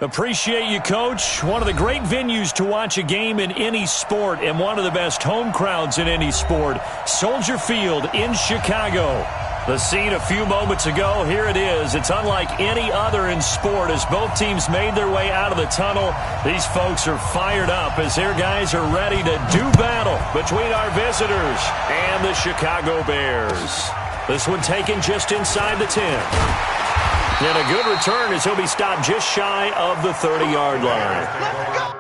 Appreciate you, Coach. One of the great venues to watch a game in any sport and one of the best home crowds in any sport. Soldier Field in Chicago. The scene a few moments ago, here it is. It's unlike any other in sport as both teams made their way out of the tunnel. These folks are fired up as their guys are ready to do battle between our visitors and the Chicago Bears. This one taken just inside the 10. And a good return as he'll be stopped just shy of the 30-yard line.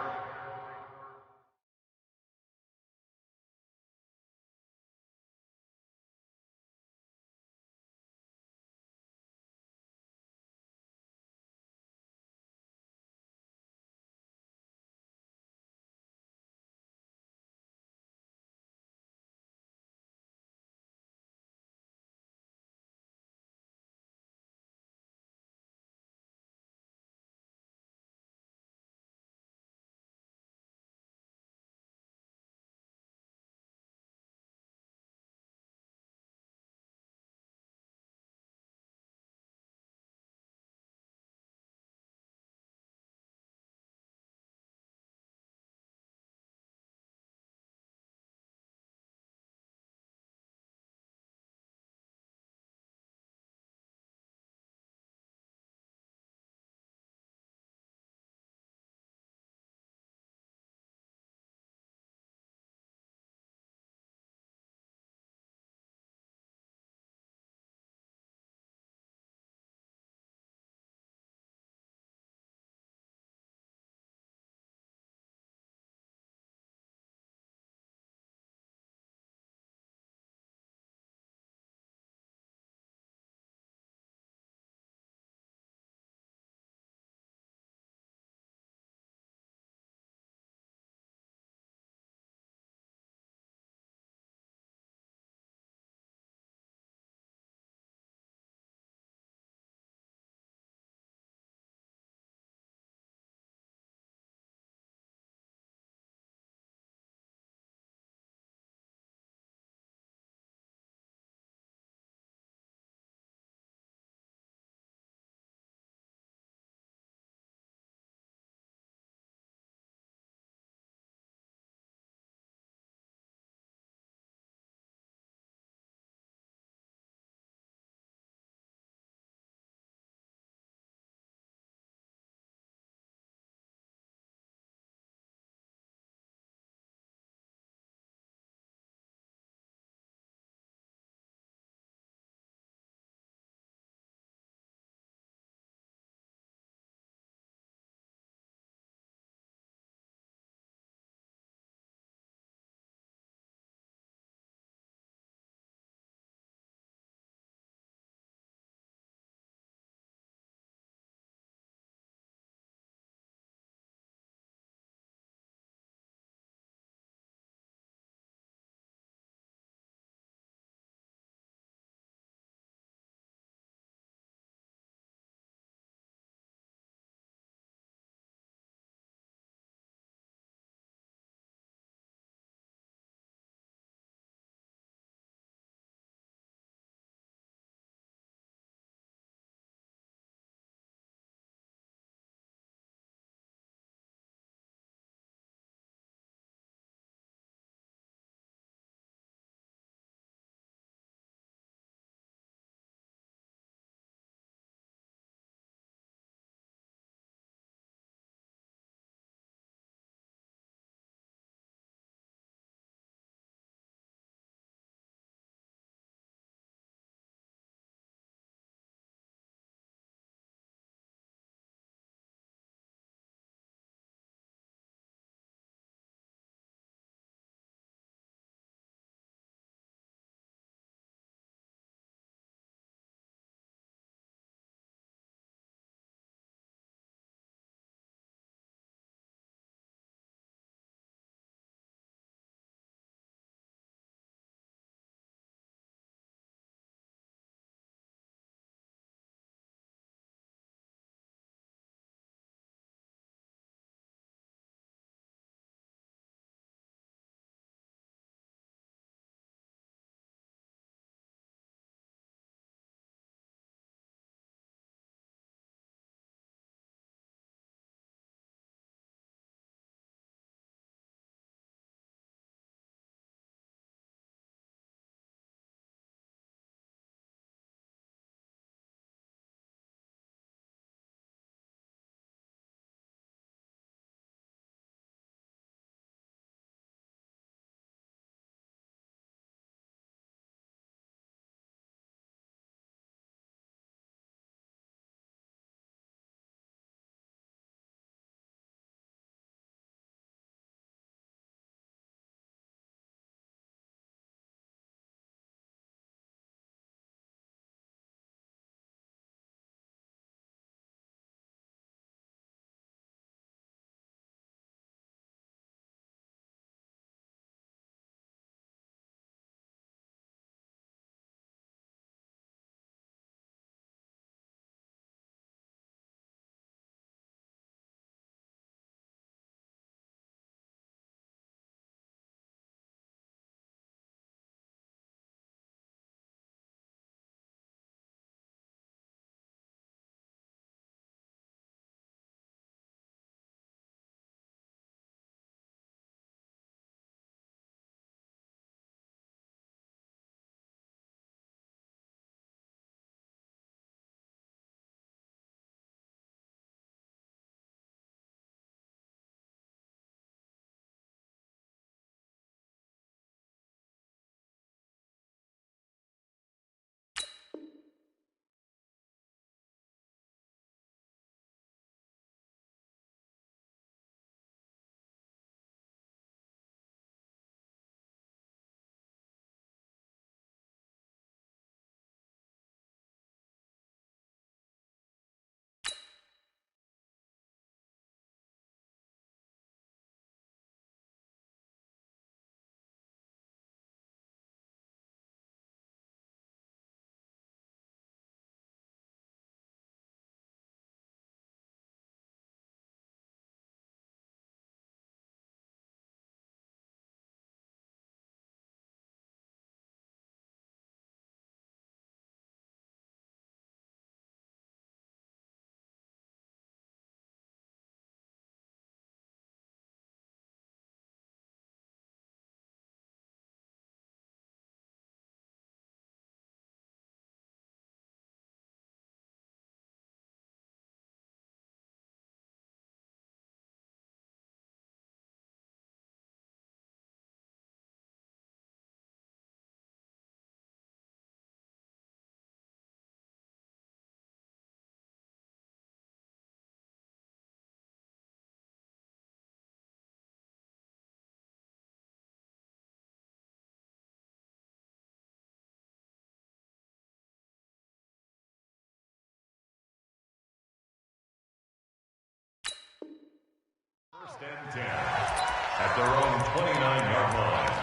and 10 at their own 29-yard line.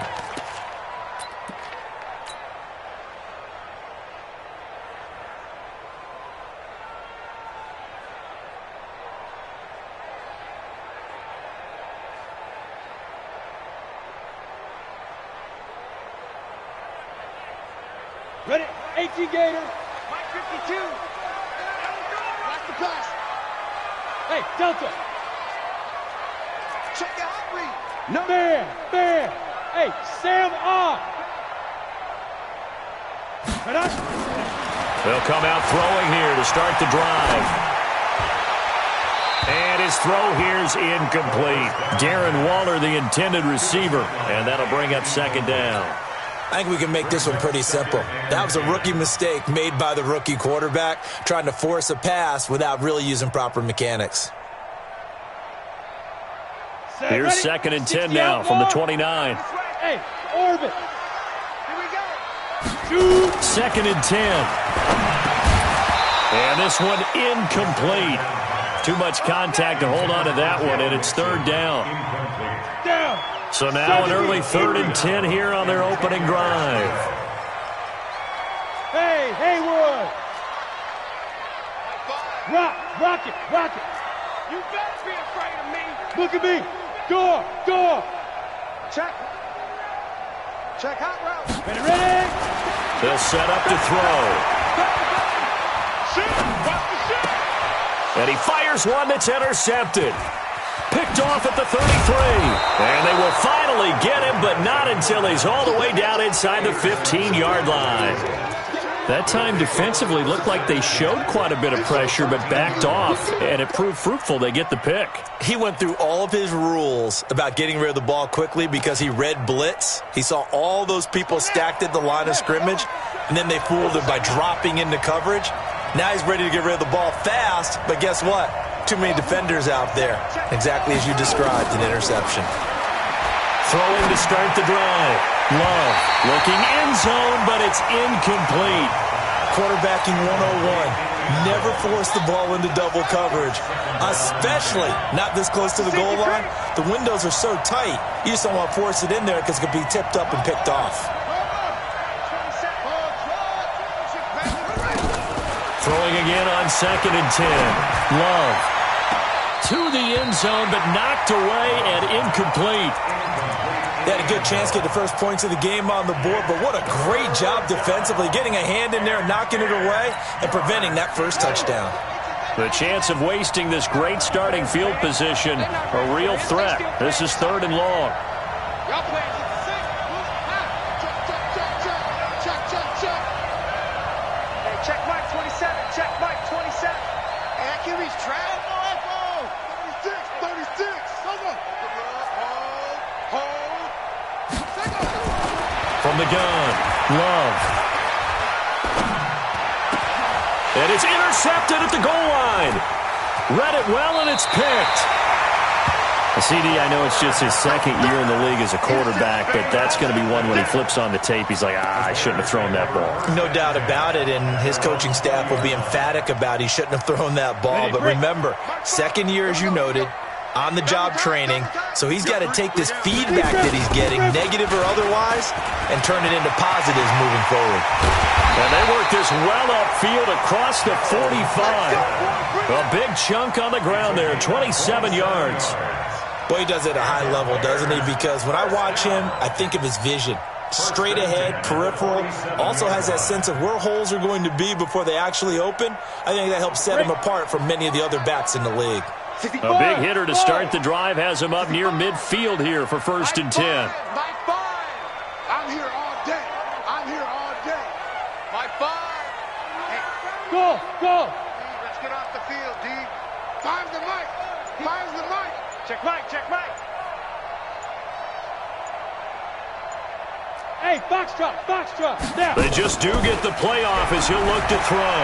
Ready, 18 Gator. Mike 52. Watch the pass. Hey, Delta. Check the hot read. No. Man. Hey, Sam off. They'll come out throwing here to start the drive. And his throw here's incomplete. Darren Waller, the intended receiver. And that'll bring up second down. I think we can make this one pretty simple. That was a rookie mistake made by the rookie quarterback, trying to force a pass without really using proper mechanics. Here's second and 10 now from the 29. Hey, orbit. Here we go. Second and 10. And this one incomplete. Too much contact to hold on to that one, and it's third down. So now an early third and 10 here on their opening drive. Hey, Haywood. Rock it. You better be afraid of me. Look at me. Door. Check hot route. Ready. They'll set up to throw. And he fires one that's intercepted. Picked off at the 33. And they will finally get him, but not until he's all the way down inside the 15-yard line. That time defensively looked like they showed quite a bit of pressure, but backed off, and it proved fruitful. They get the pick. He went through all of his rules about getting rid of the ball quickly because he read blitz. He saw all those people stacked at the line of scrimmage, and then they fooled him by dropping into coverage. Now he's ready to get rid of the ball fast, but guess what? Too many defenders out there. Exactly as you described, an interception. Throwing to start the drive. Love looking end zone, but it's incomplete. Quarterbacking 101. Never force the ball into double coverage, especially not this close to the goal line. The windows are so tight, you just don't want to force it in there because it could be tipped up and picked off. Throwing again on second and 10. Love to the end zone, but knocked away and incomplete. They had a good chance to get the first points of the game on the board, but what a great job defensively, getting a hand in there, knocking it away, and preventing that first touchdown. The chance of wasting this great starting field position, a real threat. This is third and long. Check Mike 27. Check Mike 27. Accuracy's track. 36. Come on. Hold. From the gun, Love. And it's intercepted at the goal line. Read it well, and it's picked. CD, I know it's just his second year in the league as a quarterback, but that's going to be one when he flips on the tape. He's like, I shouldn't have thrown that ball. No doubt about it, and his coaching staff will be emphatic about he shouldn't have thrown that ball. But remember, second year, as you noted, on-the-job training, so he's got to take this feedback that he's getting, negative or otherwise, and turn it into positives moving forward. And they work this well upfield across the 45. A big chunk on the ground there, 27 yards. Boy, he does it at a high level, doesn't he? Because when I watch him, I think of his vision. Straight ahead, peripheral, also has that sense of where holes are going to be before they actually open. I think that helps set him apart from many of the other backs in the league. A big hitter to start the drive has him up near midfield here for first and 10. I'm here all day. My five. Hey. Go. Let's get off the field, D. Five's the mic. Check Mike. Hey, Foxtrot. Now. They just do get the playoff as he'll look to throw.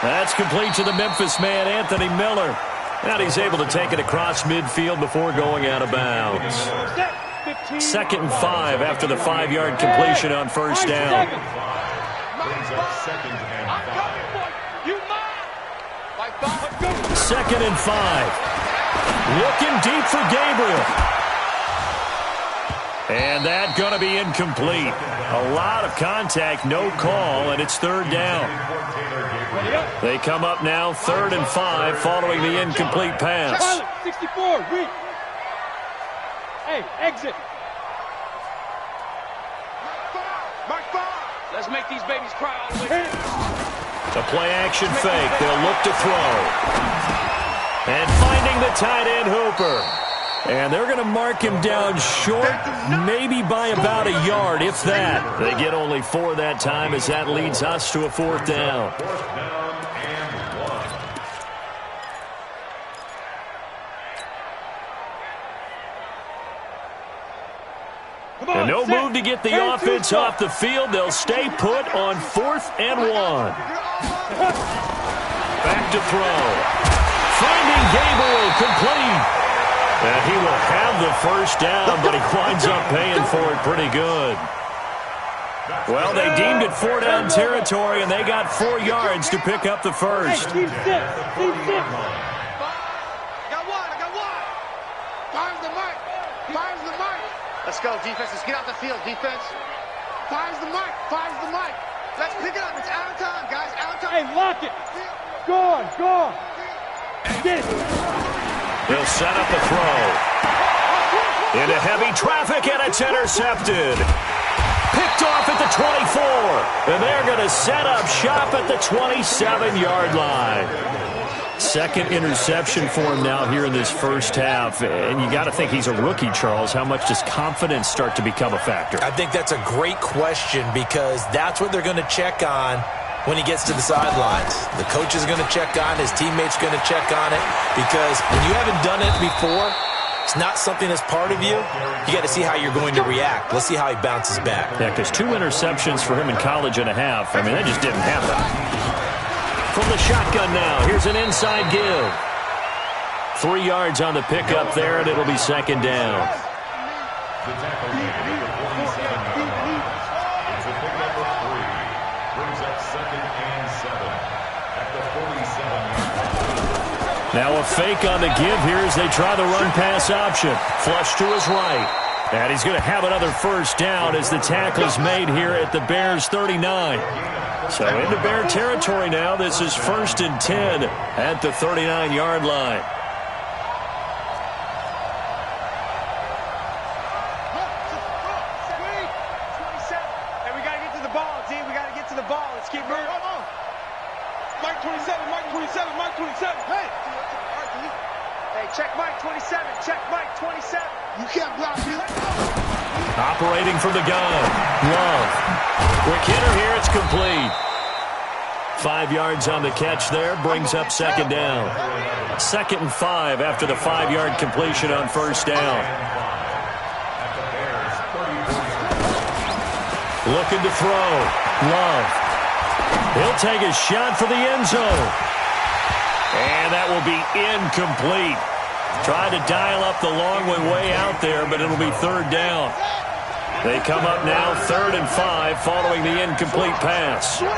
That's complete to the Memphis man, Anthony Miller. And he's able to take it across midfield before going out of bounds. Second and 5 after the 5-yard completion on first down. 2nd and 5. Looking deep for Gabriel. And that's going to be incomplete. A lot of contact, no call, and it's 3rd down. They come up now 3rd and 5 following the incomplete pass. 64, reach. Hey, exit. Let's make these babies cry all the way. The play-action fake. They'll look to throw. And finding the tight end, Hooper. And they're going to mark him down short, maybe by about a yard, if that. They get only 4 that time as that leads us to a 4th down. And no move to get the offense off the field. They'll stay put on 4th and 1. Back to throw. Finding Gabriel complete. And he will have the 1st down, but he winds up paying for it pretty good. Well, they deemed it 4-down territory, and they got 4 yards to pick up the 1st. Team 6. Team 6. I got one. Fire's the mic. Let's go, defense. Let's get out the field, defense. Fire's the mic. Let's pick it up. It's out of time, guys. Out of time. Hey, lock it. Go on. Get it. He'll set up a throw. Into heavy traffic, and it's intercepted. Picked off at the 24. And they're going to set up shop at the 27-yard line. 2nd interception for him now here in this 1st half. And you got to think he's a rookie, Charles. How much does confidence start to become a factor? I think that's a great question because that's what they're going to check on when he gets to the sidelines. The coach is going to check on, his teammates going to check on it, because when you haven't done it before, it's not something that's part of you. You got to see how you're going to react. Let's see how he bounces back. Yeah, because 2 interceptions for him in college and a half. I mean, that just didn't happen. From the shotgun now, here's an inside give. 3 yards on the pickup there, and it'll be 2nd down. The tackle made at the 47-yard line. It's a pickup of 3. Brings up 2nd and 7 at the 47-yard line. Now a fake on the give here as they try the run-pass option. Flush to his right. And he's going to have another 1st down as the tackle's made here at the Bears' 39. So into Bear territory now. This is 1st and 10 at the 39-yard line. Check Mike 27. Check Mike 27. You can't block me. Operating from the gun. Love. Quick hitter here. It's complete. 5 yards on the catch there. Brings up 2nd down. 2nd and 5 after the 5-yard completion on 1st down. Looking to throw. Love. He'll take a shot for the end zone. And that will be incomplete. Tried to dial up the long way out there, but it'll be 3rd down. They come up now 3rd and 5 following the incomplete pass. And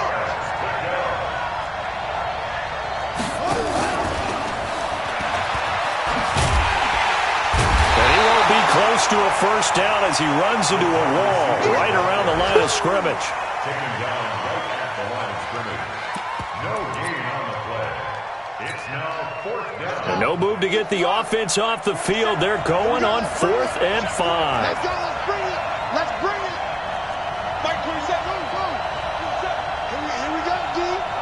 he won't be close to a 1st down as he runs into a wall right around the line of scrimmage. Taken down right at the line of scrimmage. No gain on the play. It's now 4th down. And no move to get the offense off the field. They're going on 4th and 5. Let's go. Let's bring it. Mike 27. Here we go, D.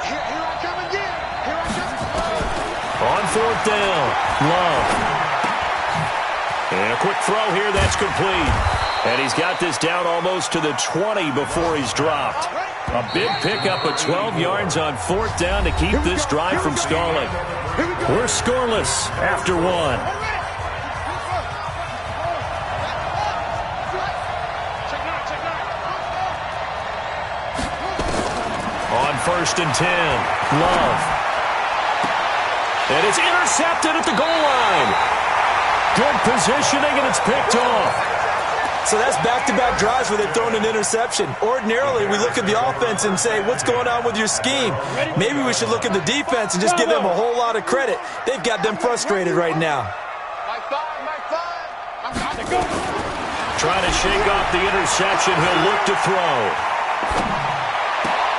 Here I come again. On 4th down. Love. And a quick throw here. That's complete. And he's got this down almost to the 20 before he's dropped. A big pickup of 12 yards on 4th down to keep this drive from stalling. We're scoreless after 1. On 1st and 10, Love. And it's intercepted at the goal line. Good positioning, and it's picked off. So that's back-to-back drives where they've thrown an interception. Ordinarily, we look at the offense and say, what's going on with your scheme? Maybe we should look at the defense and just give them a whole lot of credit. They've got them frustrated right now. Trying to shake off the interception. He'll look to throw.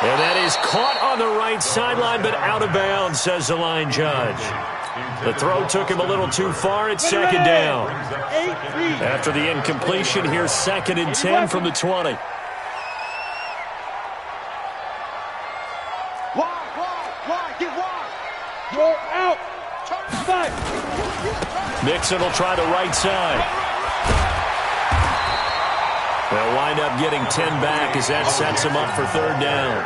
And that is caught on the right sideline, but out of bounds, says the line judge. The throw took him a little too far. It's second down. After the incompletion, here's 2nd and 10 from the 20. You're out. Mixon will try the right side. They'll wind up getting 10 back as that sets him up for 3rd down.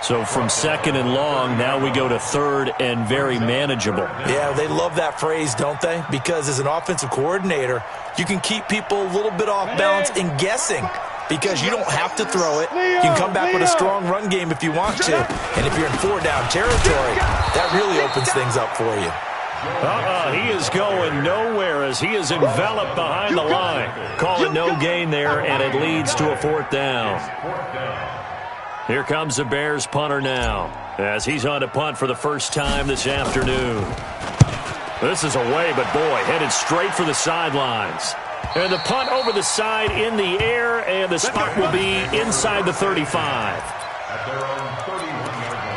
So from 2nd and long, now we go to 3rd and very manageable. Yeah, they love that phrase, don't they? Because as an offensive coordinator, you can keep people a little bit off balance and guessing because you don't have to throw it. You can come back with a strong run game if you want to. And if you're in 4-down territory, that really opens things up for you. He is going nowhere as he is enveloped behind the line. Call it no gain there, and it leads to a 4th down. Here comes the Bears punter now as he's on to punt for the first time this afternoon. This is away, but boy, headed straight for the sidelines. And the punt over the side in the air, and the spot will be inside the 35. At their own 31-yard line.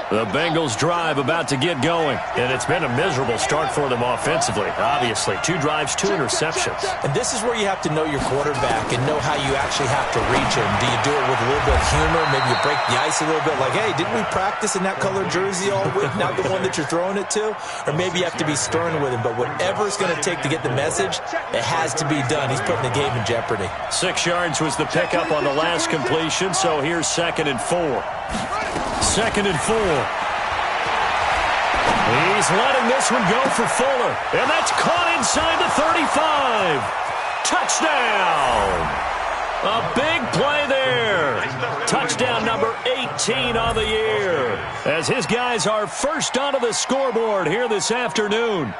The Bengals drive about to get going, and it's been a miserable start for them offensively. Obviously, 2 drives, 2 interceptions. And this is where you have to know your quarterback and know how you actually have to reach him. Do you do it with a little bit of humor? Maybe you break the ice a little bit like, hey, didn't we practice in that colored jersey all week, not the one that you're throwing it to? Or maybe you have to be stern with him. But whatever it's going to take to get the message, it has to be done. He's putting the game in jeopardy. 6 yards was the pickup on the last completion, so here's 2nd and 4. 2nd and 4. He's letting this one go for Fuller. And that's caught inside the 35. Touchdown. A big play there. Touchdown number 18 on the year. As his guys are first onto the scoreboard here this afternoon.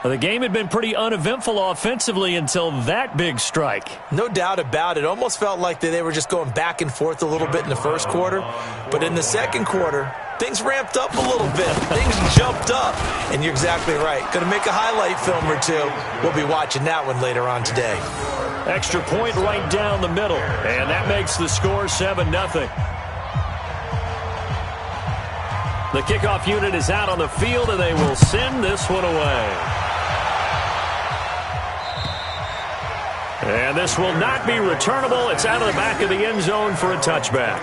The game had been pretty uneventful offensively until that big strike. No doubt about it. Almost felt like they were just going back and forth a little bit in the first quarter. But in the second quarter, things ramped up a little bit. Things jumped up. And you're exactly right. Going to make a highlight film or two. We'll be watching that one later on today. Extra point right down the middle. And that makes the score 7-0. The kickoff unit is out on the field, and they will send this one away. And this will not be returnable. It's out of the back of the end zone for a touchback.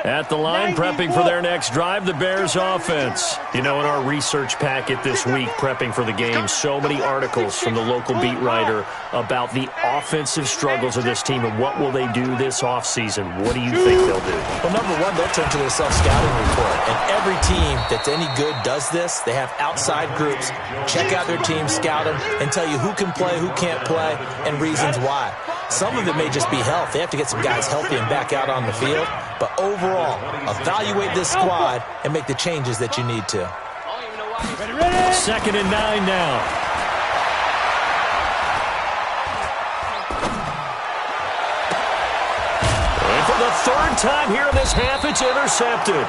At the line, prepping for their next drive, the Bears offense. You know, in our research packet this week, prepping for the game, so many articles from the local beat writer about the offensive struggles of this team and what will they do this offseason. What do you think they'll do? Well, number one, they'll turn to their self-scouting report. And every team that's any good does this. They have outside groups. Check out their team, scout them, and tell you who can play, who can't play, and reasons why. Some of it may just be health. They have to get some guys healthy and back out on the field. But overall, evaluate this squad and make the changes that you need to. 2nd and 9 now. And for the 3rd time here in this half, it's intercepted.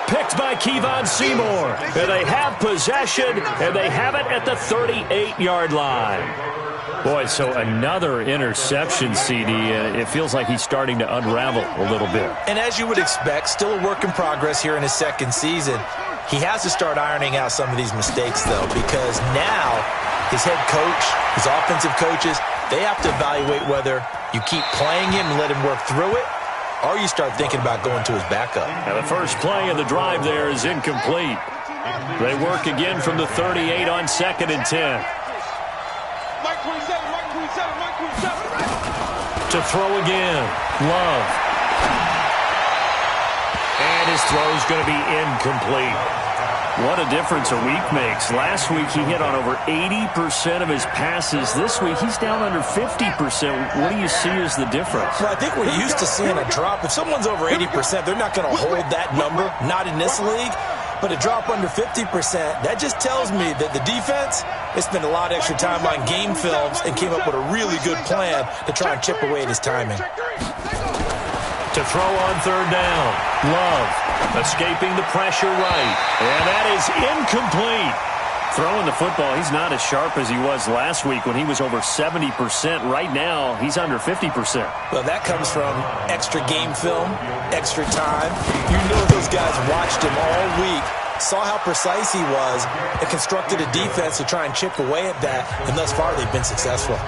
Picked by Kevon Seymour. And they have possession, and they have it at the 38-yard line. Boy, so another interception, CD. It feels like he's starting to unravel a little bit. And as you would expect, still a work in progress here in his second season. He has to start ironing out some of these mistakes, though, because now his head coach, his offensive coaches, they have to evaluate whether you keep playing him and let him work through it, or you start thinking about going to his backup. Now the first play of the drive there is incomplete. They work again from the 38 on 2nd and 10. Mike 27. To throw again. Love. And his throw's going to be incomplete. What a difference a week makes. Last week he hit on over 80% of his passes. This week he's down under 50%. What do you see as the difference? Well, I think we're used to seeing a drop. If someone's over 80%, they're not going to hold that number, not in this league. But a drop under 50%, that just tells me that the defense, they spent a lot of extra time on game films and came up with a really good plan to try and chip away at his timing. To throw on third down. Love escaping the pressure right. And that is incomplete. Throwing the football, he's not as sharp as he was last week when he was over 70%. Right now, he's under 50%. Well, that comes from extra game film, extra time. You know those guys watched him all week, saw how precise he was, and constructed a defense to try and chip away at that, and thus far they've been successful.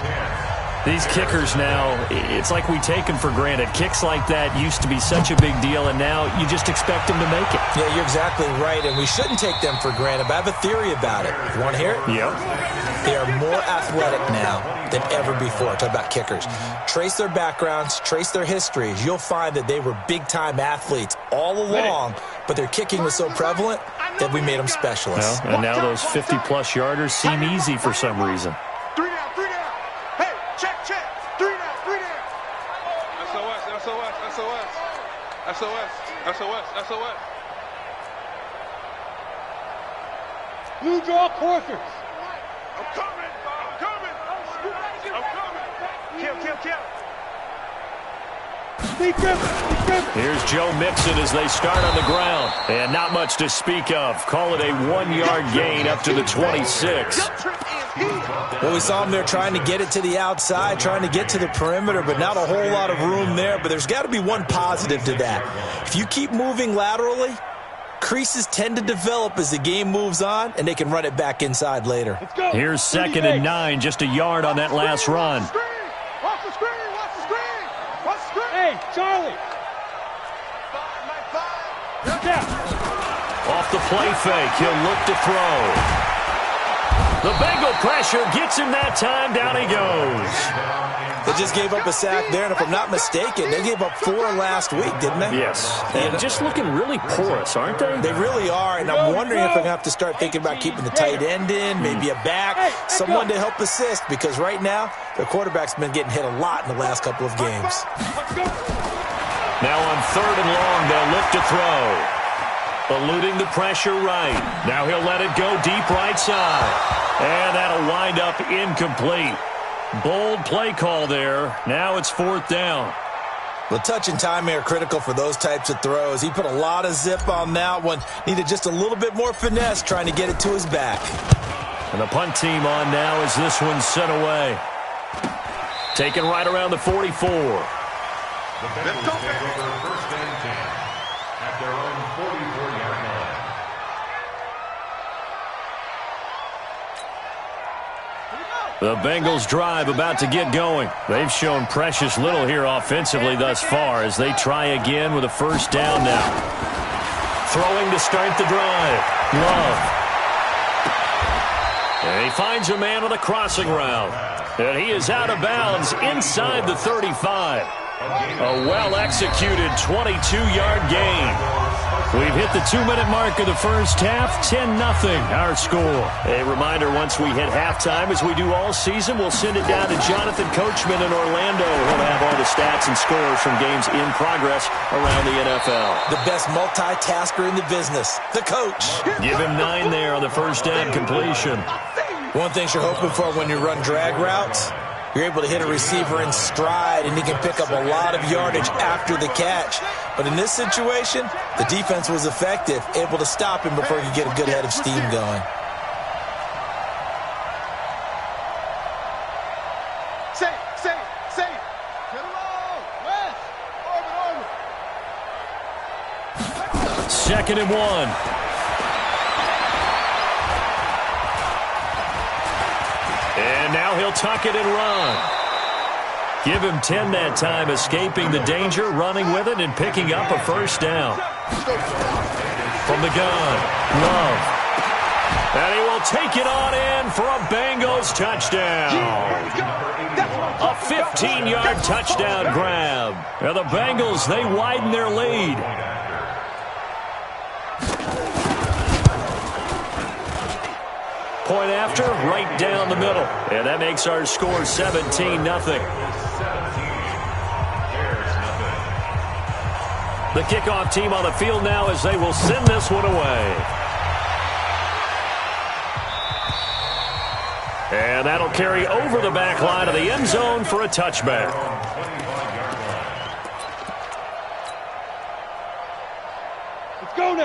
These kickers now, it's like we take them for granted. Kicks like that used to be such a big deal, and now you just expect them to make it. Yeah, you're exactly right, and we shouldn't take them for granted, but I have a theory about it. You want to hear it? Yep. They are more athletic now than ever before. Talk about kickers. Trace their backgrounds, trace their histories. You'll find that they were big-time athletes all along, but their kicking was so prevalent that we made them specialists. Well, and now those 50-plus yarders seem easy for some reason. SOS. Blue draw quarters. I'm coming. Kill. Here's Joe Mixon as they start on the ground. And not much to speak of. Call it a 1-yard gain up to the 26. Well, we saw him there trying to get it to the outside, trying to get to the perimeter, but not a whole lot of room there. But there's got to be one positive to that. If you keep moving laterally, creases tend to develop as the game moves on, and they can run it back inside later. Here's 2nd and 9, just a yard on that last run. Watch the screen. Hey, Charlie. Off the play fake, he'll look to throw. The Bengal pressure gets him that time. Down he goes. They just gave up a sack there, and if I'm not mistaken, they gave up 4 last week, didn't they? Yes. And just looking really porous, aren't they? They really are, and I'm wondering if I'm going to have to start thinking about keeping the tight end in, maybe a back, someone to help assist, because right now, their quarterback's been getting hit a lot in the last couple of games. Now on 3rd and long, they'll look to throw. Eluding the pressure right. Now he'll let it go deep right side. And that'll wind up incomplete. Bold play call there. Now it's 4th down. Well, touch and timing are critical for those types of throws. He put a lot of zip on that one. Needed just a little bit more finesse trying to get it to his back. And the punt team on now as this one's sent away. Taken right around the 44. The Bengals take over 1st and 10 at their own 44-yard line. The Bengals drive about to get going. They've shown precious little here offensively thus far as they try again with a 1st down now. Throwing to start the drive. Love. And he finds a man on a crossing route. And he is out of bounds inside the 35. A well-executed 22-yard gain. We've hit the 2-minute mark of the first half, 10-0 our score. A reminder, once we hit halftime, as we do all season, we'll send it down to Jonathan Coachman in Orlando. He'll have all the stats and scores from games in progress around the NFL. The best multitasker in the business, the coach. Give him 9 there on the first down completion. One thing you're hoping for when you run drag routes, you're able to hit a receiver in stride, and he can pick up a lot of yardage after the catch. But in this situation, the defense was effective, able to stop him before he could get a good head of steam going. Safe. Get along. West. Orbit. 2nd and 1. And now he'll tuck it and run. Give him 10 that time, escaping the danger, running with it, and picking up a 1st down. From the gun, Love. And he will take it on in for a Bengals touchdown. A 15-yard touchdown grab. And the Bengals, they widen their lead. Point after, right down the middle. And that makes our score 17-0. The kickoff team on the field now as they will send this one away. And that'll carry over the back line of the end zone for a touchback.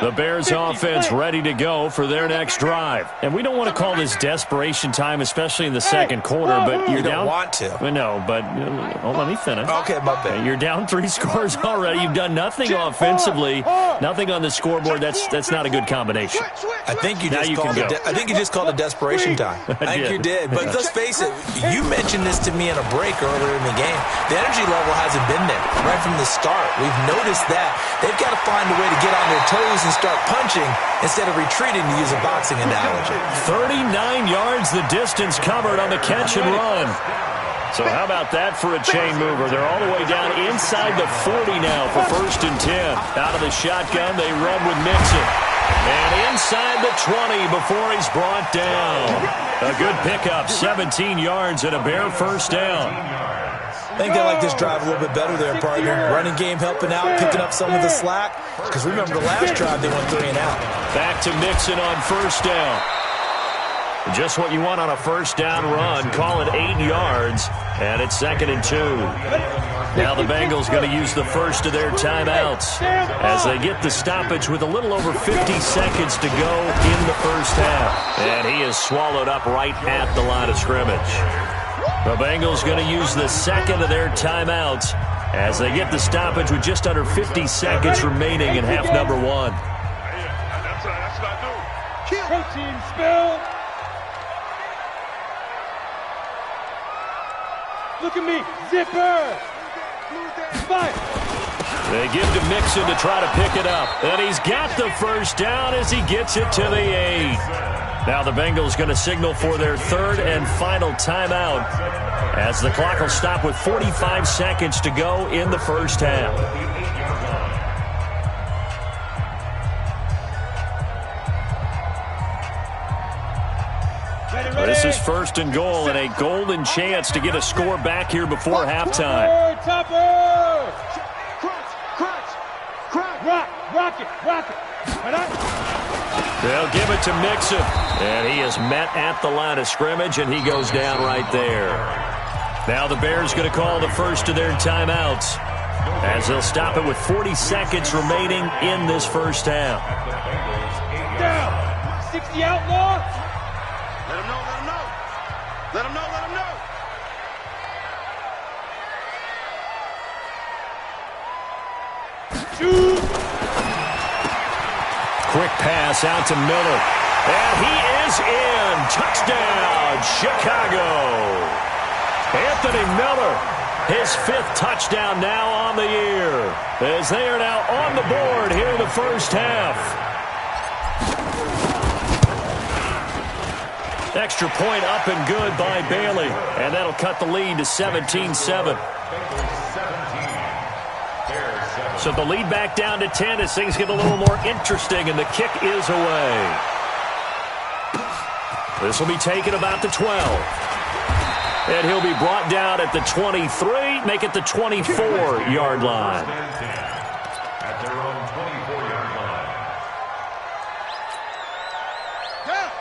The Bears offense ready to go for their next drive. And we don't want to call this desperation time, especially in the second quarter, but you're down. You don't want to. No, but let me finish. Okay, my bad. You're down 3 scores already. You've done nothing offensively, nothing on the scoreboard. That's not a good combination. I think you just called it desperation time. I think you did. But let's face it, you mentioned this to me in a break earlier in the game. The energy level hasn't been there right from the start. We've noticed that. They've got to find a way to get on their toes and start punching instead of retreating, to use a boxing analogy. 39 yards the distance covered on the catch and run. So how about that for a chain mover? They're all the way down inside the 40 now for 1st and 10. Out of the shotgun, they run with Mixon. And inside the 20 before he's brought down. A good pickup, 17 yards and a Bear first down. I think they like this drive a little bit better there, partner. Running game helping out, picking up some of the slack. Because remember, the last drive they went 3 and out. Back to Mixon on 1st down. Just what you want on a 1st down run. Call it 8 yards. And it's 2nd and 2. Now the Bengals going to use the first of their timeouts as they get the stoppage with a little over 50 seconds to go in the first half. And he is swallowed up right at the line of scrimmage. The Bengals going to use the second of their timeouts as they get the stoppage with just under 50 seconds remaining in half number 1. That's what I do. Protein spill. Look at me. Zipper. Fire. They give to Mixon to try to pick it up. And he's got the first down as he gets it to the 8. Now the Bengals going to signal for their 3rd and final timeout as the clock will stop with 45 seconds to go in the first half. This is 1st and goal and a golden chance to get a score back here before halftime. Topper! Rock it. They'll give it to Mixon, and he is met at the line of scrimmage, and he goes down right there. Now the Bears going to call the first of their timeouts as they'll stop it with 40 seconds remaining in this first half. Down. 60 outlaw. Let him know. Let him know. Shoot. Quick pass out to Miller. And he is in. Touchdown, Chicago. Anthony Miller, his 5th touchdown now on the year, as they are now on the board here in the first half. Extra point up and good by Bailey, and that'll cut the lead to 17-7. So the lead back down to 10 as things get a little more interesting, and the kick is away. This will be taken about the 12. And he'll be brought down at the 23, make it the 24-yard line. At their own 24-yard line.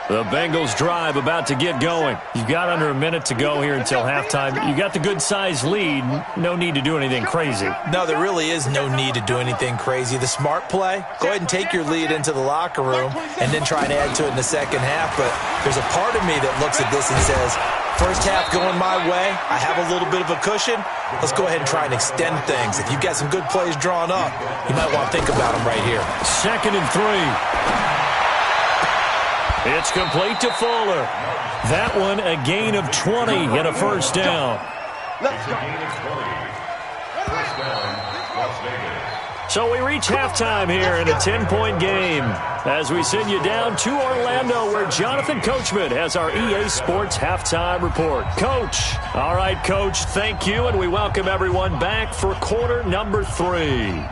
The Bengals drive about to get going. You've got under a minute to go here until halftime. You got the good-sized lead. No need to do anything crazy. No, there really is no need to do anything crazy. The smart play, go ahead and take your lead into the locker room and then try and add to it in the second half. But there's a part of me that looks at this and says, first half going my way, I have a little bit of a cushion. Let's go ahead and try and extend things. If you've got some good plays drawn up, you might want to think about them right here. 2nd and 3. It's complete to Fuller. That one a gain of 20 and a first down. It's a gain of 20. First down, Las Vegas. So we reach halftime here in a 10-point game as we send you down to Orlando where Jonathan Coachman has our EA Sports halftime report. Coach. All right, Coach, thank you, and we welcome everyone back for quarter number 3.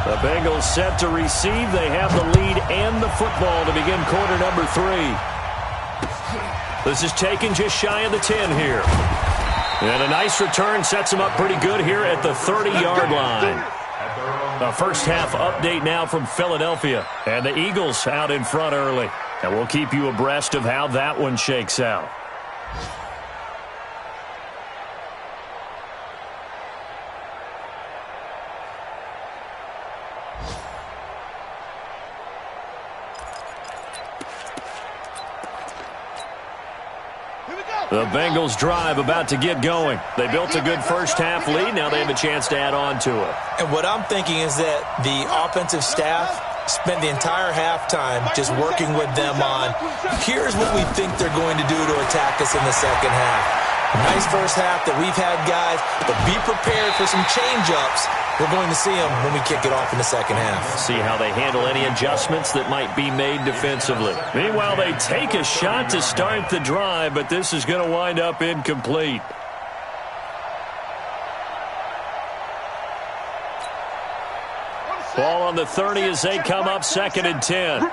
The Bengals set to receive. They have the lead and the football to begin quarter number 3. This is taken just shy of the 10 here. And a nice return sets them up pretty good here at the 30-yard line. A first half update now from Philadelphia. And the Eagles out in front early. And we'll keep you abreast of how that one shakes out. The Bengals drive about to get going. They built a good first half lead. Now they have a chance to add on to it. And what I'm thinking is that the offensive staff spent the entire halftime just working with them on, here's what we think they're going to do to attack us in the second half. Nice first half that we've had, guys, but be prepared for some change-ups. We're going to see them when we kick it off in the second half. See how they handle any adjustments that might be made defensively. Meanwhile, they take a shot to start the drive, but this is going to wind up incomplete. Ball on the 30 as they come up 2nd and 10.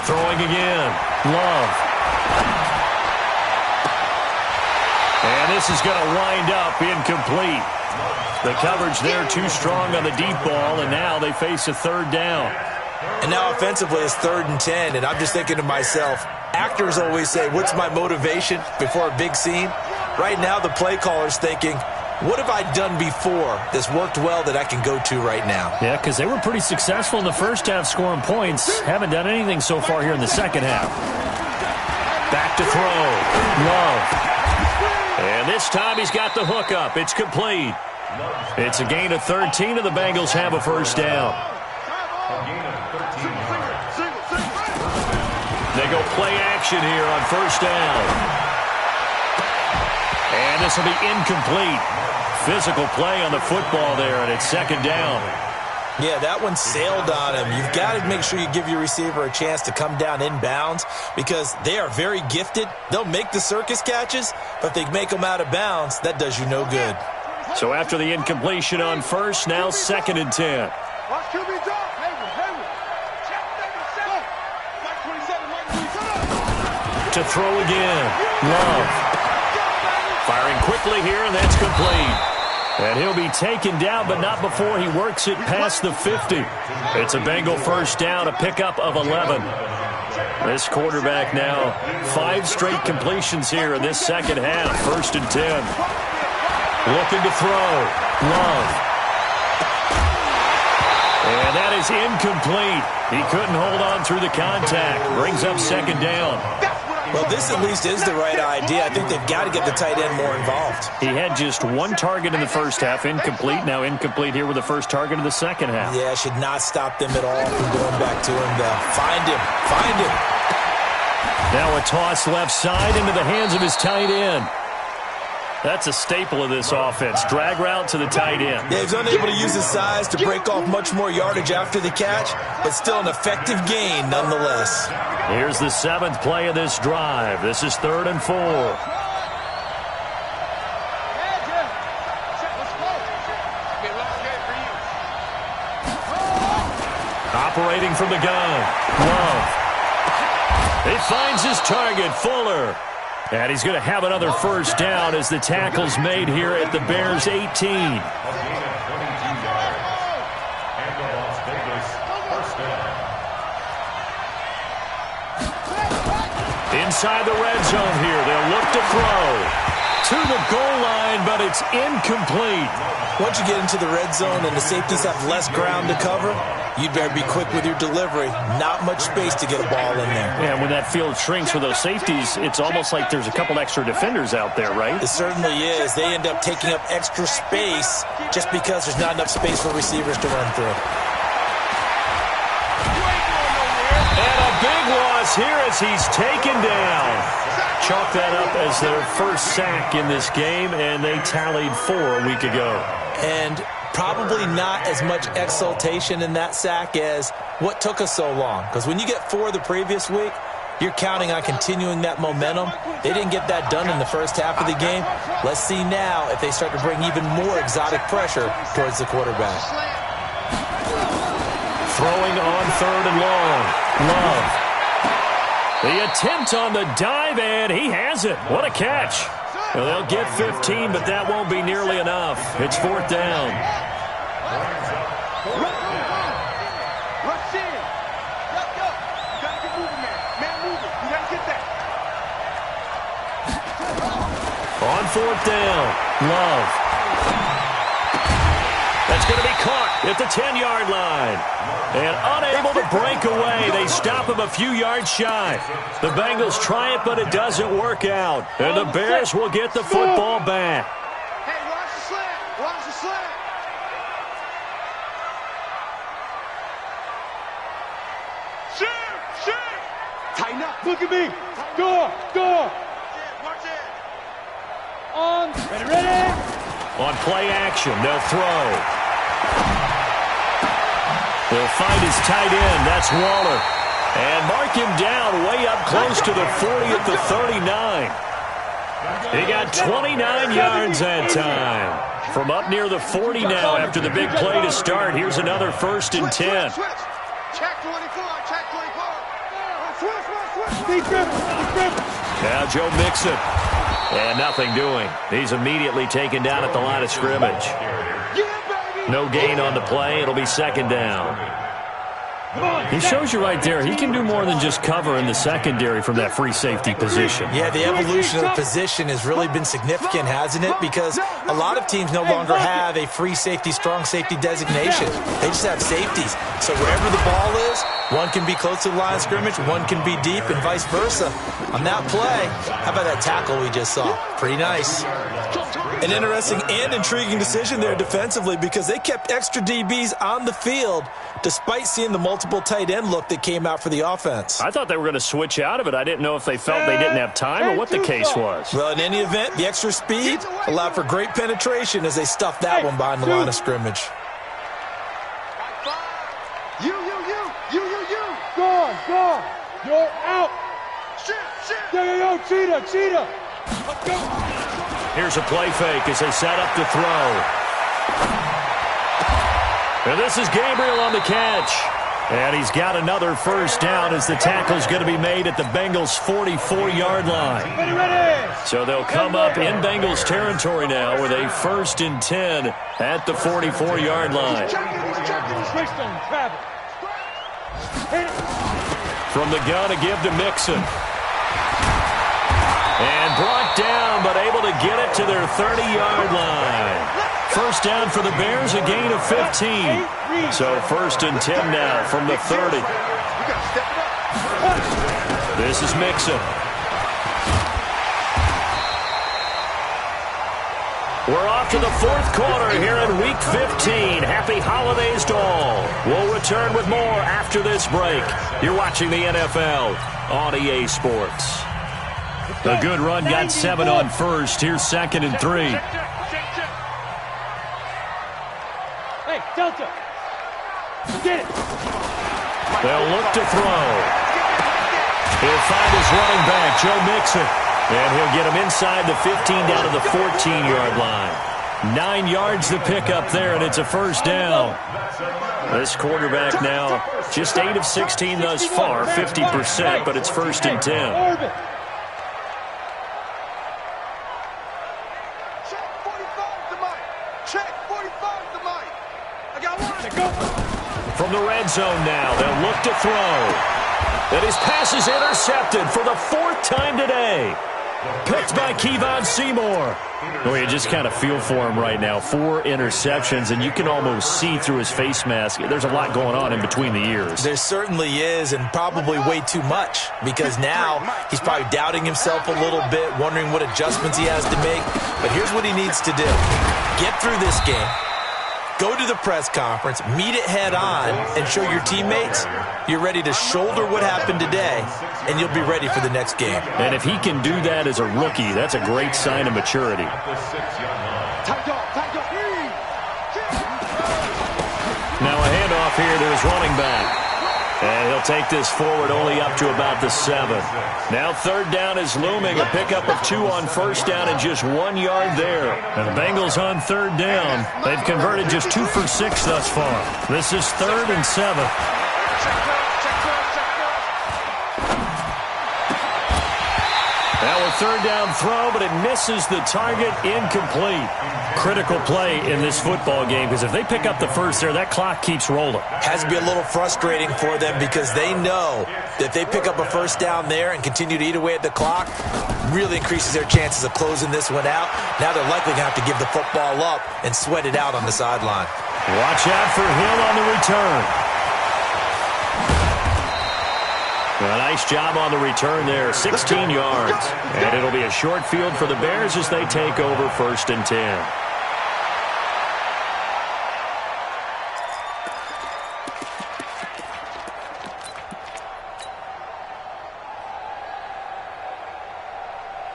Throwing again. Love. And this is going to wind up incomplete. The coverage there too strong on the deep ball, and now they face a 3rd down. And now offensively it's 3rd and 10, and I'm just thinking to myself, actors always say, what's my motivation before a big scene? Right now the play caller's thinking, what have I done before that's worked well that I can go to right now? Yeah, because they were pretty successful in the first half scoring points. Haven't done anything so far here in the second half. Back to throw. Love. And this time he's got the hook up. It's complete. It's a gain of 13, and the Bengals have a first down. They go play action here on first down. And this will be incomplete. Physical play on the football there, and it's 2nd down. Yeah, that one sailed on him. You've got to make sure you give your receiver a chance to come down inbounds because they are very gifted. They'll make the circus catches, but if they make them out of bounds, that does you no good. So after the incompletion on first, now 2nd and 10. To throw again. Love. Firing quickly here, and that's complete. And he'll be taken down, but not before he works it past the 50. It's a Bengal first down, a pickup of 11. This quarterback now, 5 straight completions here in this second half. 1st and 10. Looking to throw. Love. And that is incomplete. He couldn't hold on through the contact. Brings up 2nd down. Well, this at least is the right idea. I think they've got to get the tight end more involved. He had just 1 target in the first half, incomplete. Now incomplete here with the first target of the second half. Yeah, should not stop them at all from going back to him, though. Find him. Find him. Now a toss left side into the hands of his tight end. That's a staple of this offense. Drag route to the tight end. Yeah, he's unable to use his size to break off much more yardage after the catch, but still an effective gain nonetheless. Here's the 7th play of this drive. This is 3rd and 4. Operating from the gun. Love. He finds his target, Fuller. And he's going to have another first down as the tackle's made here at the Bears' 18. Inside the red zone here. They'll look to throw. To the goal line, but it's incomplete. Once you get into the red zone and the safeties have less ground to cover, you'd better be quick with your delivery. Not much space to get a ball in there. Yeah, when that field shrinks for those safeties, it's almost like there's a couple extra defenders out there, right? It certainly is. They end up taking up extra space just because there's not enough space for receivers to run through. And a big loss here as he's taken down. Chalk that up as their first sack in this game, and they tallied 4 a week ago. And probably not as much exultation in that sack as what took us so long. Because when you get 4 the previous week, you're counting on continuing that momentum. They didn't get that done in the first half of the game. Let's see now if they start to bring even more exotic pressure towards the quarterback. Throwing on 3rd and long. Love. The attempt on the dive, and he has it. What a catch. Well, they'll get 15, but that won't be nearly enough. It's 4th down. Rush in. Go. You got to get moving, man. Man moving. You got to get that. On 4th down, Love. That's going to be caught at the 10-yard line. And unable to break away, they stop him a few yards shy. The Bengals try it, but it doesn't work out. And the Bears will get the football back. Hey, watch the slant. Watch the slant. Shoot. Tighten up. Look at me. Door. March in. On. Ready. On play action, they'll throw. They'll find his tight end. That's Waller. And mark him down way up close to the 40 at the 39. He got 29 yards that time. From up near the 40 now after the big play to start. Here's another 1st and 10. Switch. Check 24. Switch. Now Joe Mixon. And nothing doing. He's immediately taken down at the line of scrimmage. No gain on the play. It'll be 2nd down. He shows you right there, he can do more than just cover in the secondary from that free safety position. Yeah, the evolution of the position has really been significant, hasn't it? Because a lot of teams no longer have a free safety, strong safety designation. They just have safeties. So wherever the ball is, one can be close to the line of scrimmage, one can be deep, and vice versa. On that play, how about that tackle we just saw? Pretty nice. An interesting and intriguing decision there defensively because they kept extra DBs on the field despite seeing the multiple tight end look that came out for the offense. I thought they were going to switch out of it. I didn't know if they felt they didn't have time or what the case was. Well, in any event, the extra speed allowed for great penetration as they stuffed that one behind the line of scrimmage. You. Go. You're out. Shit. Yo, cheetah. Let's go. Here's a play fake as they set up to throw. And this is Gabriel on the catch. And he's got another 1st down as the tackle's going to be made at the Bengals' 44-yard line. Ready. So they'll come up in Bengals territory now with a 1st and 10 at the 44-yard line. From the gun, a give to Mixon. And brought down, but able to get it to their 30-yard line. 1st down for the Bears, a gain of 15. So 1st and 10 now from the 30. This is Mixon. We're off to the 4th quarter here in Week 15. Happy holidays to all. We'll return with more after this break. You're watching the NFL on EA Sports. A good run, got 7 on 1st. Here's 2nd and 3. Hey, Delta. Get it. They'll look to throw. He'll find his running back, Joe Mixon. And he'll get him inside the 15 down to the 14-yard line. 9 yards to pick up there, and it's a 1st down. This quarterback now just 8 of 16 thus far, 50%, but it's 1st and 10. From the red zone now, they'll look to throw. And his pass is intercepted for the 4th time today. Picked by Kevon Seymour. Well, you just kind of feel for him right now. 4 interceptions, and you can almost see through his face mask. There's a lot going on in between the ears. There certainly is, and probably way too much, because now he's probably doubting himself a little bit, wondering what adjustments he has to make. But here's what he needs to do. Get through this game. Go to the press conference, meet it head on, and show your teammates you're ready to shoulder what happened today, and you'll be ready for the next game. And if he can do that as a rookie, that's a great sign of maturity. Now a handoff here to his running back. And he'll take this forward only up to about the 7. Now 3rd down is looming. A pickup of 2 on 1st down and just 1 yard there. And the Bengals on 3rd down. They've converted just 2 for 6 thus far. This is 3rd and 7. Now a 3rd down throw, but it misses the target, incomplete. Critical play in this football game, because if they pick up the first there, that clock keeps rolling. Has to be a little frustrating for them, because they know that if they pick up a 1st down there and continue to eat away at the clock, really increases their chances of closing this one out. Now they're likely going to have to give the football up and sweat it out on the sideline. Watch out for Hill on the return. A nice job on the return there, 16 yards. And it'll be a short field for the Bears as they take over 1st and 10.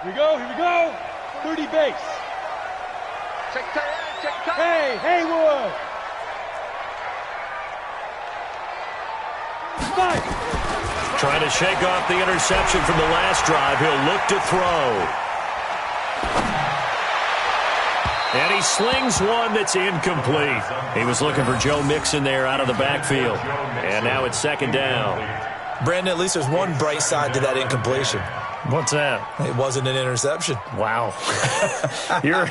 Here we go. 30 base. Hey, Haywood. Fight. Trying to shake off the interception from the last drive. He'll look to throw. And he slings one that's incomplete. He was looking for Joe Mixon there out of the backfield. And now it's 2nd down. Brandon, at least there's one bright side to that incompletion. What's that? It wasn't an interception. Wow. You're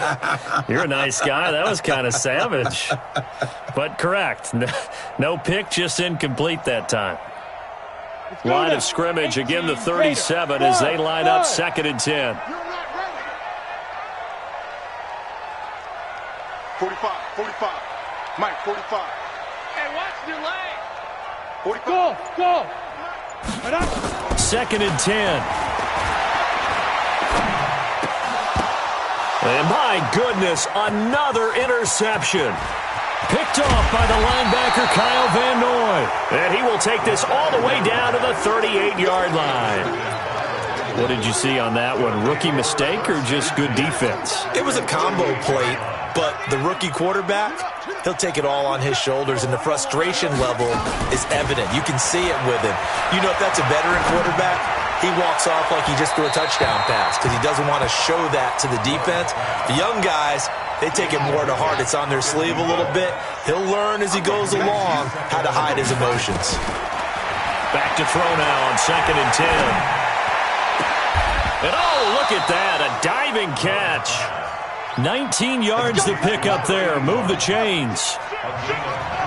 a nice guy. That was kind of savage. But correct. No pick, just incomplete that time. Line of scrimmage, again the 37 as they line up 2nd and 10. 45. Mike, 45. Hey, watch your leg. 45. Go. 2nd and 10. And my goodness, another interception. Picked off by the linebacker, Kyle Van Noy. And he will take this all the way down to the 38-yard line. What did you see on that one? Rookie mistake or just good defense? It was a combo plate, but the rookie quarterback, he'll take it all on his shoulders, and the frustration level is evident. You can see it with him. You know, if that's a veteran quarterback, he walks off like he just threw a touchdown pass because he doesn't want to show that to the defense. The young guys, they take it more to heart. It's on their sleeve a little bit. He'll learn as he goes along how to hide his emotions. Back to throw now on 2nd and 10. And oh, look at that, a diving catch. 19 yards to pick up there. Move the chains.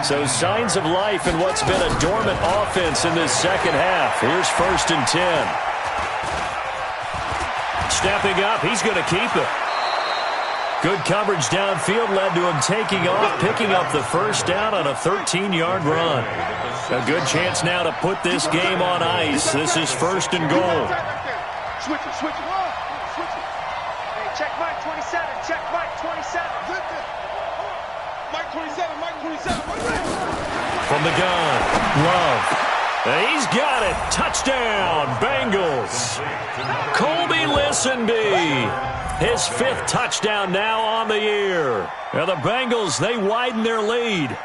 So signs of life in what's been a dormant offense in this second half. Here's 1st and 10. Stepping up, he's going to keep it. Good coverage downfield led to him taking off, picking up the 1st down on a 13-yard run. A good chance now to put this game on ice. This is 1st and goal. Switch it. Hey, check Mike 27. Check Mike 27. Mike 27. From the gun, Love. And he's got it. Touchdown, Bengals. Colby Listenby. His 5th touchdown now on the year. Now the Bengals, they widen their lead.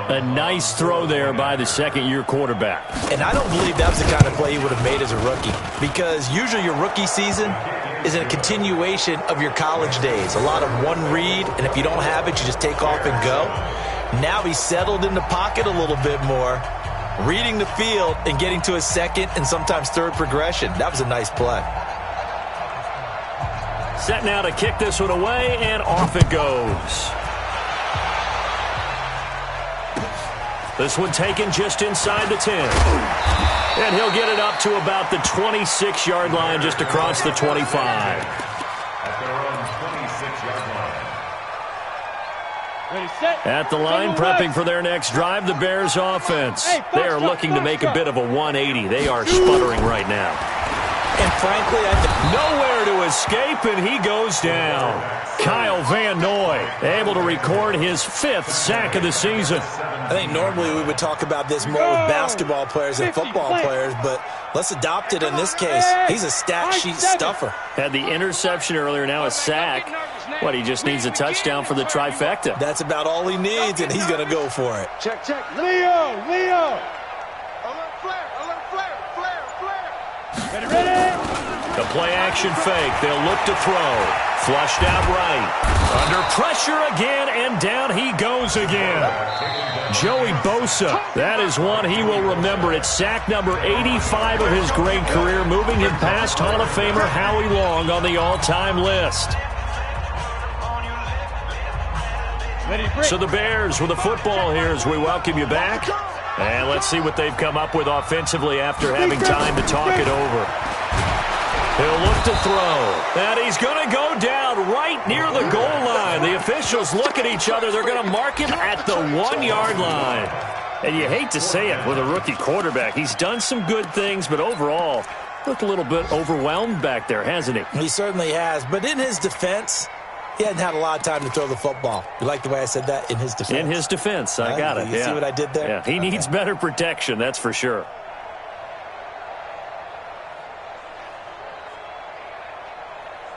A nice throw there by the second-year quarterback. And I don't believe that was the kind of play he would have made as a rookie, because usually your rookie season is a continuation of your college days. A lot of one read, and if you don't have it, you just take off and go. Now he's settled in the pocket a little bit more, reading the field and getting to his 2nd and sometimes 3rd progression. That was a nice play. Set now to kick this one away, and off it goes. This one taken just inside the 10. And he'll get it up to about the 26-yard line, just across the 25. At their own 26-yard line. Ready, set. At the line, prepping for their next drive, the Bears offense. They are looking to make a bit of a 180. They are sputtering right now. And frankly, I think nowhere to escape, and he goes down. Kyle Van Noy able to record his 5th sack of the season. I think normally we would talk about this more with basketball players and football players, but let's adopt it in this case. He's a stat sheet stuffer. Had the interception earlier, now a sack. What, he just needs a touchdown for the trifecta. That's about all he needs, and he's going to go for it. Check, check. Leo. Alert flare, flare. Ready. The play action fake. They'll look to throw. Flushed out right. Under pressure again, and down he goes again. Joey Bosa. That is one he will remember. It's sack number 85 of his great career, moving him past Hall of Famer Howie Long on the all-time list. So the Bears with the football here as we welcome you back. And let's see what they've come up with offensively after having time to talk it over. He'll look to throw. And he's going to go down right near the goal line. The officials look at each other. They're going to mark him at the 1-yard line. And you hate to say it with a rookie quarterback. He's done some good things, but overall, looked a little bit overwhelmed back there, hasn't he? He certainly has. But in his defense, he hadn't had a lot of time to throw the football. You like the way I said that? In his defense. In his defense. I got it. You see what I did there? Yeah. He needs better protection, that's for sure.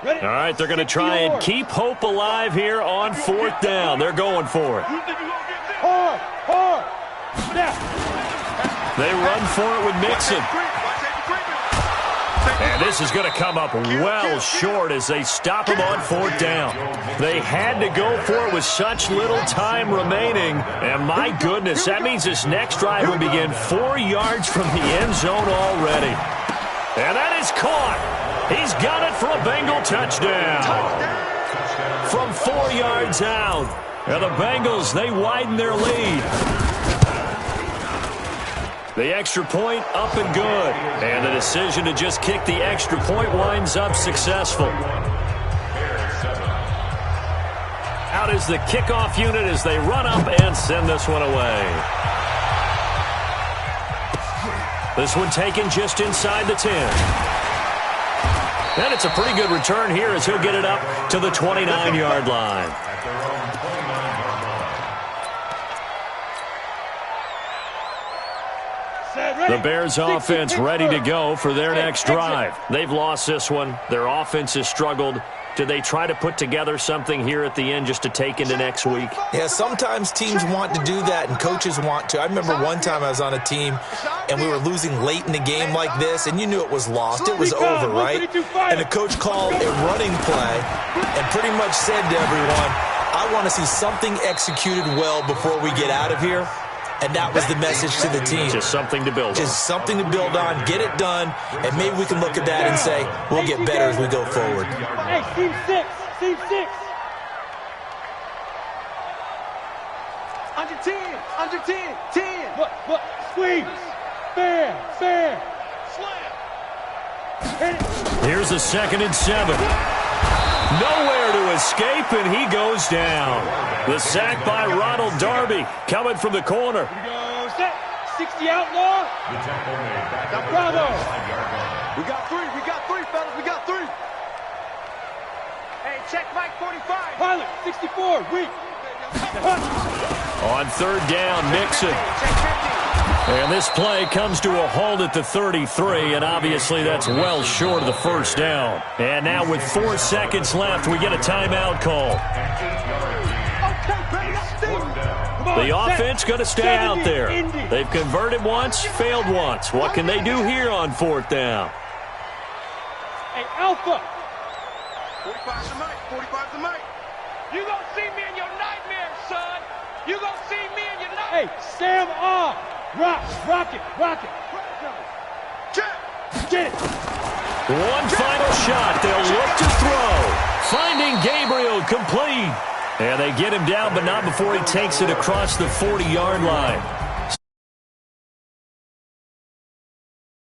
Ready. All right, they're going to try and keep hope alive here on 4th down. They're going for it. Hard. Snap. They run for it with Mixon. And this is going to come up well short as they stop him on 4th down. They had to go for it with such little time remaining. And my goodness, that means this next drive will begin 4 yards from the end zone already. And that is caught. He's got it for a Bengal touchdown. From 4 yards out. And the Bengals, they widen their lead. The extra point up and good. And the decision to just kick the extra point winds up successful. Out is the kickoff unit as they run up and send this one away. This one taken just inside the 10. And it's a pretty good return here as he'll get it up to the 29-yard line. The Bears offense ready to go for their next drive. They've lost this one. Their offense has struggled. Do they try to put together something here at the end just to take into next week? Yeah, sometimes teams want to do that and coaches want to. I remember one time I was on a team and we were losing late in the game like this, and you knew it was lost. It was over, right? And the coach called a running play and pretty much said to everyone, I want to see something executed well before we get out of here. And that was the message to the team. Just something to build on. Just something to build on, get it done, and maybe we can look at that and say, we'll get better as we go forward. Hey, team 6. Under 10. What? Squeeze. Fair. Slam. Here's a 2nd and 7. Nowhere to escape, and he goes down. The sack by Ronald Darby coming from the corner. Here we go. Set. 60 outlaw. The tackle made back at the Bravo. 5-yard line. We got three, fellas. We got 3. Hey, check Mike 45. Pilot. 64. Weak. On 3rd down, Mixon. Check 50. And this play comes to a halt at the 33, and obviously that's well short of the 1st down. And now with 4 seconds left, we get a timeout call. The offense going to stay out there. They've converted once, failed once. What can they do here on 4th down? Hey, Alpha. 45's the mic. You gonna see me in your nightmares, son. You gonna see me in your nightmares. Hey, Sam off. Rock it. Get it. One final shot. They'll look to throw. Finding Gabriel complete. And they get him down, but not before he takes it across the 40-yard line.